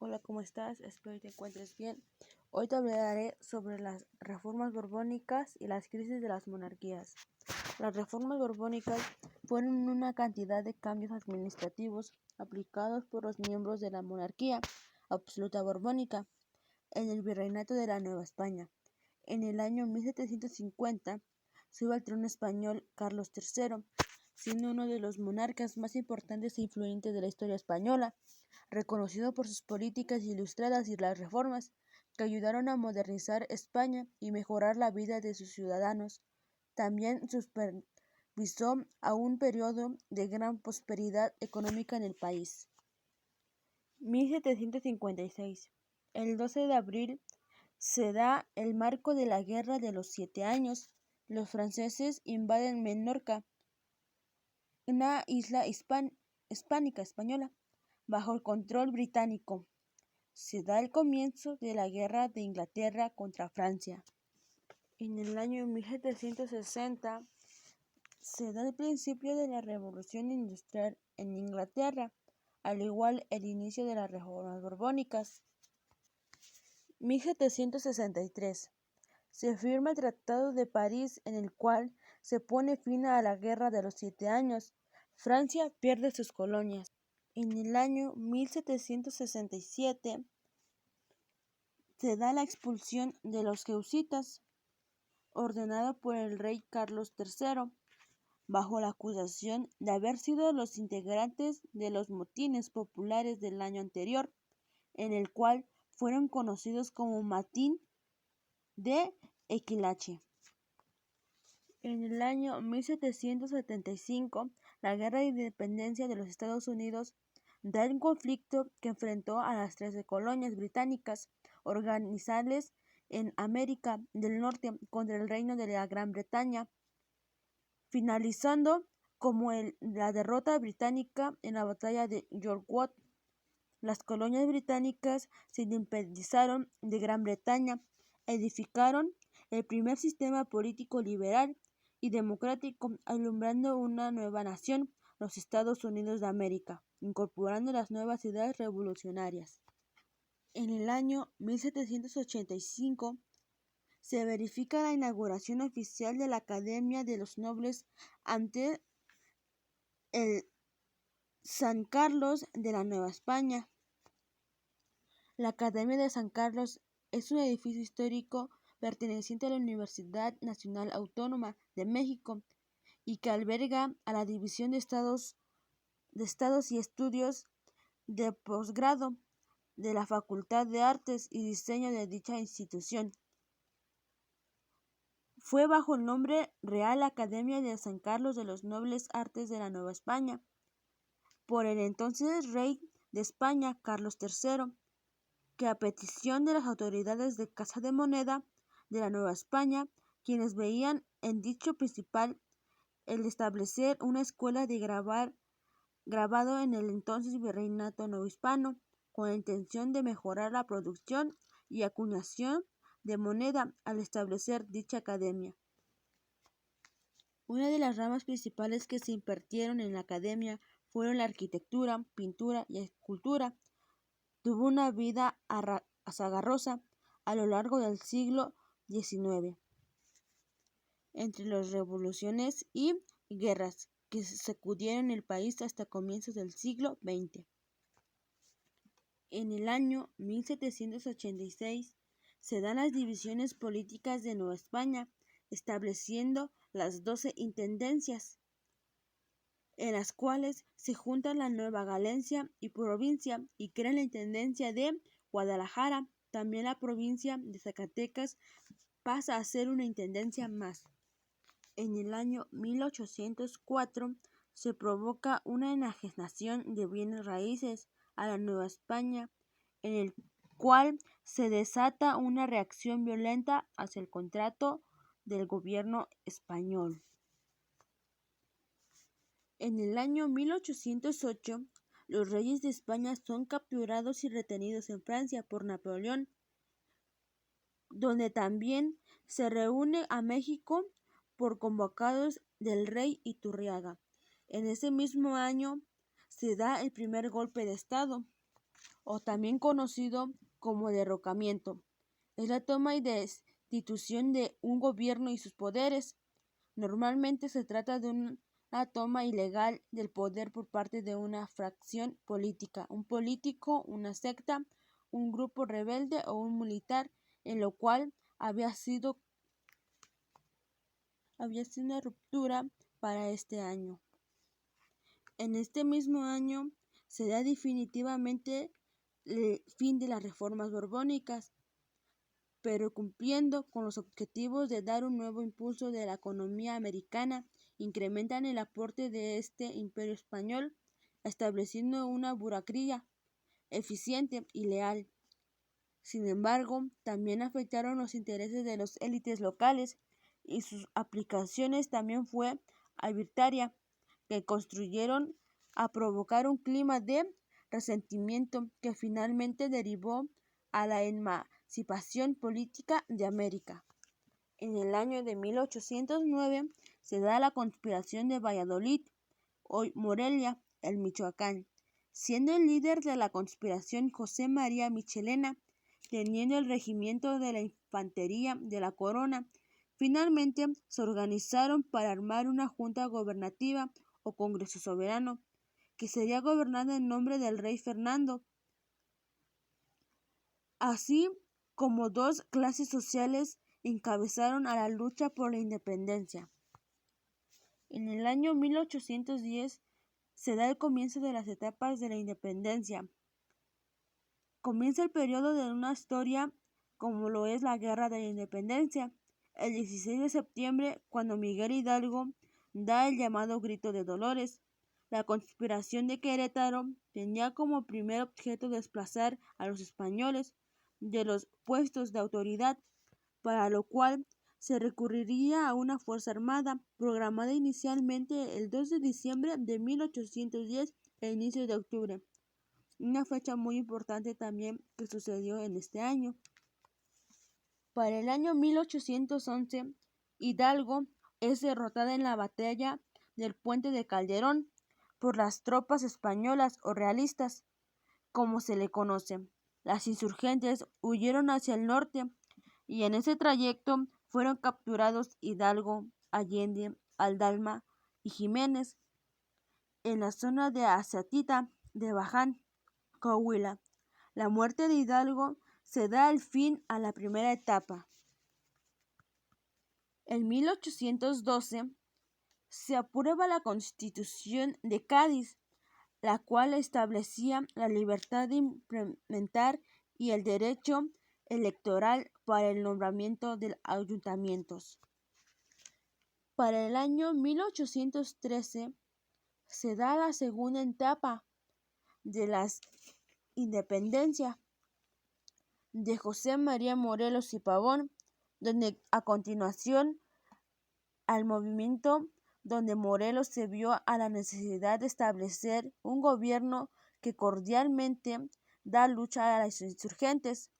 Hola, ¿cómo estás? Espero que te encuentres bien. Hoy te hablaré sobre las reformas borbónicas y las crisis de las monarquías. Las reformas borbónicas fueron una cantidad de cambios administrativos aplicados por los miembros de la monarquía absoluta borbónica en el virreinato de la Nueva España. En el año 1750 sube al trono español Carlos III, siendo uno de los monarcas más importantes e influyentes de la historia española, reconocido por sus políticas ilustradas y las reformas que ayudaron a modernizar España y mejorar la vida de sus ciudadanos. También supervisó a un periodo de gran prosperidad económica en el país. 1756. El 12 de abril se da el marco de la Guerra de los 7 Años. Los franceses invaden Menorca, una isla hispánica española, bajo el control británico. Se da el comienzo de la Guerra de Inglaterra contra Francia. En el año 1760 se da el principio de la Revolución Industrial en Inglaterra, al igual el inicio de las reformas borbónicas. 1763 se firma el Tratado de París, en el cual se pone fin a la Guerra de los 7 Años. Francia pierde sus colonias. En el año 1767 se da la expulsión de los jesuitas, ordenada por el rey Carlos III, bajo la acusación de haber sido los integrantes de los motines populares del año anterior, en el cual fueron conocidos como Matín de Equilache. En el año 1775, la Guerra de Independencia de los Estados Unidos da un conflicto que enfrentó a las 13 colonias británicas organizadas en América del Norte contra el Reino de la Gran Bretaña, finalizando como la derrota británica en la batalla de Yorktown. Las colonias británicas se independizaron de Gran Bretaña, edificaron el primer sistema político liberal y democrático, alumbrando una nueva nación, los Estados Unidos de América, incorporando las nuevas ideas revolucionarias. En el año 1785 se verifica la inauguración oficial de la Academia de los Nobles ante el San Carlos de la Nueva España. La Academia de San Carlos es un edificio histórico perteneciente a la Universidad Nacional Autónoma de México y que alberga a la División de Estados y Estudios de Posgrado de la Facultad de Artes y Diseño de dicha institución. Fue bajo el nombre real Academia de San Carlos de los Nobles Artes de la Nueva España, por el entonces rey de España, Carlos III, que a petición de las autoridades de Casa de Moneda de la Nueva España, quienes veían en dicho principal el establecer una escuela de grabado en el entonces virreinato novohispano, con la intención de mejorar la producción y acuñación de moneda al establecer dicha academia. Una de las ramas principales que se impartieron en la academia fueron la arquitectura, pintura y escultura. Tuvo una vida azarosa a lo largo del siglo XIX, entre las revoluciones y guerras que sacudieron el país hasta comienzos del siglo XX. En el año 1786 se dan las divisiones políticas de Nueva España, estableciendo las 12 intendencias, en las cuales se juntan la Nueva Galicia y provincia y crean la intendencia de Guadalajara. También la provincia de Zacatecas pasa a ser una intendencia más. En el año 1804 se provoca una enajenación de bienes raíces a la Nueva España, en el cual se desata una reacción violenta hacia el contrato del gobierno español. En el año 1808, los reyes de España son capturados y retenidos en Francia por Napoleón, donde también se reúne a México por convocados del rey Iturriaga. En ese mismo año se da el primer golpe de Estado, o también conocido como derrocamiento. Es la toma y destitución de un gobierno y sus poderes. Normalmente se trata de una toma ilegal del poder por parte de una fracción política, un político, una secta, un grupo rebelde o un militar, en lo cual había sido una ruptura para este año. En este mismo año se da definitivamente el fin de las reformas borbónicas, pero cumpliendo con los objetivos de dar un nuevo impulso de la economía americana, incrementan el aporte de este imperio español, estableciendo una burocracia eficiente y leal. Sin embargo, también afectaron los intereses de las élites locales y sus aplicaciones también fue arbitraria, que construyeron a provocar un clima de resentimiento que finalmente derivó a la emancipación política de América. En el año de 1809 se da la conspiración de Valladolid, hoy Morelia, el Michoacán, siendo el líder de la conspiración José María Michelena, teniendo el regimiento de la infantería de la corona. Finalmente se organizaron para armar una junta gobernativa o congreso soberano, que sería gobernada en nombre del rey Fernando, así como dos clases sociales encabezaron a la lucha por la independencia. En el año 1810 se da el comienzo de las etapas de la independencia. Comienza el periodo de una historia como lo es la Guerra de la Independencia, el 16 de septiembre, cuando Miguel Hidalgo da el llamado Grito de Dolores. La conspiración de Querétaro tenía como primer objeto desplazar a los españoles de los puestos de autoridad, para lo cual se recurriría a una fuerza armada programada inicialmente el 2 de diciembre de 1810 e inicio de octubre. Una fecha muy importante también que sucedió en este año. Para el año 1811, Hidalgo es derrotada en la batalla del Puente de Calderón por las tropas españolas o realistas, como se le conoce. Las insurgentes huyeron hacia el norte y en ese trayecto fueron capturados Hidalgo, Allende, Aldama y Jiménez en la zona de Aciatita de Baján, Coahuila. La muerte de Hidalgo se da el fin a la primera etapa. En 1812 se aprueba la Constitución de Cádiz, la cual establecía la libertad de implementar y el derecho electoral para el nombramiento de ayuntamientos. Para el año 1813 se da la segunda etapa de la independencia de José María Morelos y Pavón, donde a continuación al movimiento donde Morelos se vio a la necesidad de establecer un gobierno que cordialmente da lucha a los insurgentes.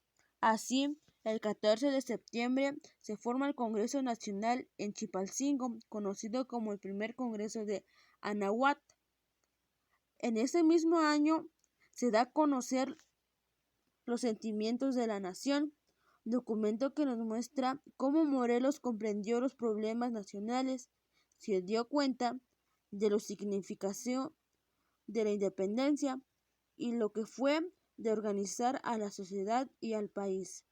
Así, el 14 de septiembre se forma el Congreso Nacional en Chilpancingo, conocido como el primer Congreso de Anáhuac. En ese mismo año se da a conocer los sentimientos de la nación, documento que nos muestra cómo Morelos comprendió los problemas nacionales, se dio cuenta de la significación de la independencia y lo que fue de organizar a la sociedad y al país.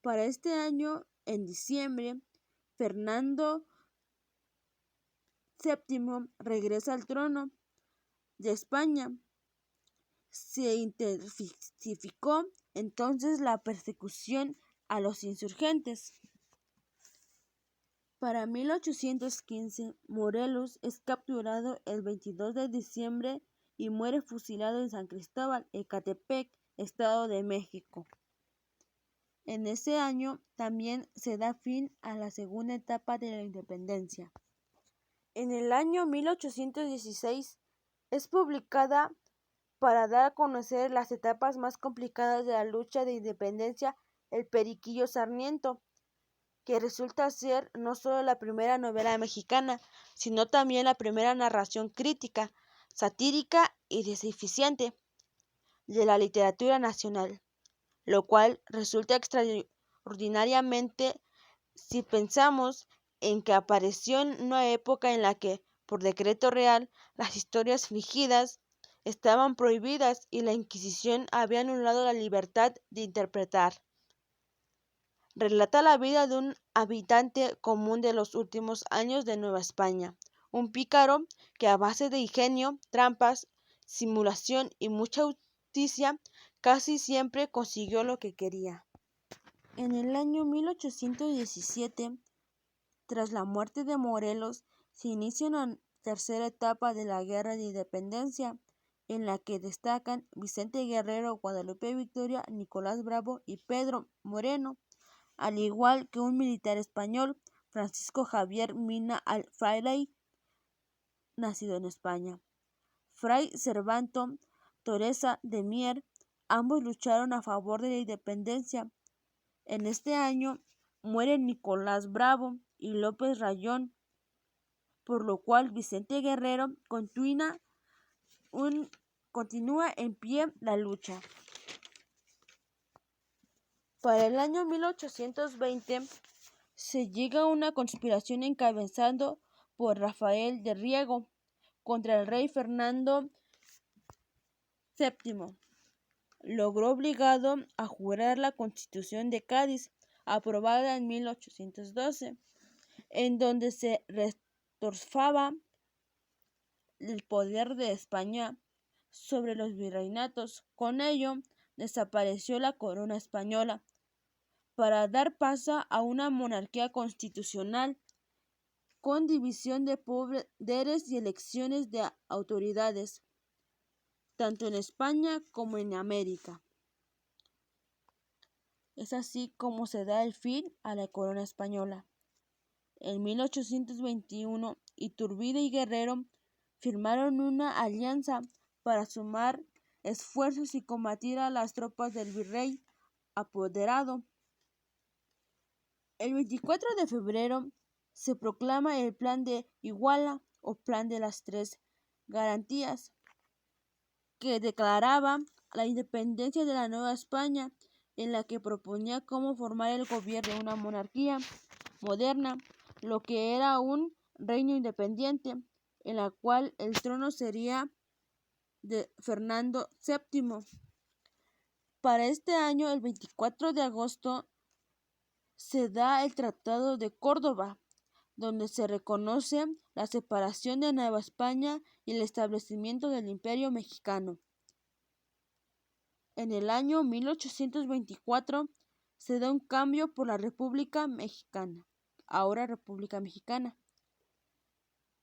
Para este año, en diciembre, Fernando VII regresa al trono de España. Se intensificó entonces la persecución a los insurgentes. Para 1815, Morelos es capturado el 22 de diciembre y muere fusilado en San Cristóbal, Ecatepec, Estado de México. En ese año también se da fin a la segunda etapa de la independencia. En el año 1816 es publicada para dar a conocer las etapas más complicadas de la lucha de independencia El Periquillo Sarmiento, que resulta ser no solo la primera novela mexicana, sino también la primera narración crítica, satírica y desafiante. de la literatura nacional, lo cual resulta extraordinariamente si pensamos en que apareció en una época en la que, por decreto real, las historias fingidas estaban prohibidas y la Inquisición había anulado la libertad de interpretar. Relata la vida de un habitante común de los últimos años de Nueva España, un pícaro que a base de ingenio, trampas, simulación y mucha justicia casi siempre consiguió lo que quería. En el año 1817, tras la muerte de Morelos, se inicia una tercera etapa de la Guerra de Independencia, en la que destacan Vicente Guerrero, Guadalupe Victoria, Nicolás Bravo y Pedro Moreno, al igual que un militar español, Francisco Javier Mina Fraile, nacido en España. Fray Servando Teresa de Mier, ambos lucharon a favor de la independencia. En este año mueren Nicolás Bravo y López Rayón, por lo cual Vicente Guerrero continúa en pie la lucha. Para el año 1820 se llega a una conspiración encabezada por Rafael de Riego contra el rey Fernando VII. Logró obligado a jurar la Constitución de Cádiz, aprobada en 1812, en donde se reforzaba el poder de España sobre los virreinatos. Con ello, desapareció la corona española para dar paso a una monarquía constitucional con división de poderes y elecciones de autoridades, tanto en España como en América. Es así como se da el fin a la corona española. En 1821, Iturbide y Guerrero firmaron una alianza para sumar esfuerzos y combatir a las tropas del virrey apoderado. El 24 de febrero se proclama el Plan de Iguala o Plan de las Tres Garantías, que declaraba la independencia de la Nueva España, en la que proponía cómo formar el gobierno de una monarquía moderna, lo que era un reino independiente, en la cual el trono sería de Fernando VII. Para este año, el 24 de agosto, se da el Tratado de Córdoba, donde se reconoce la separación de Nueva España y el establecimiento del Imperio Mexicano. En el año 1824 se da un cambio por la República Mexicana, ahora República Mexicana.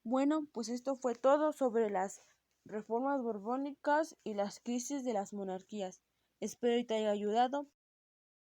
Bueno, pues esto fue todo sobre las reformas borbónicas y las crisis de las monarquías. Espero que te haya ayudado.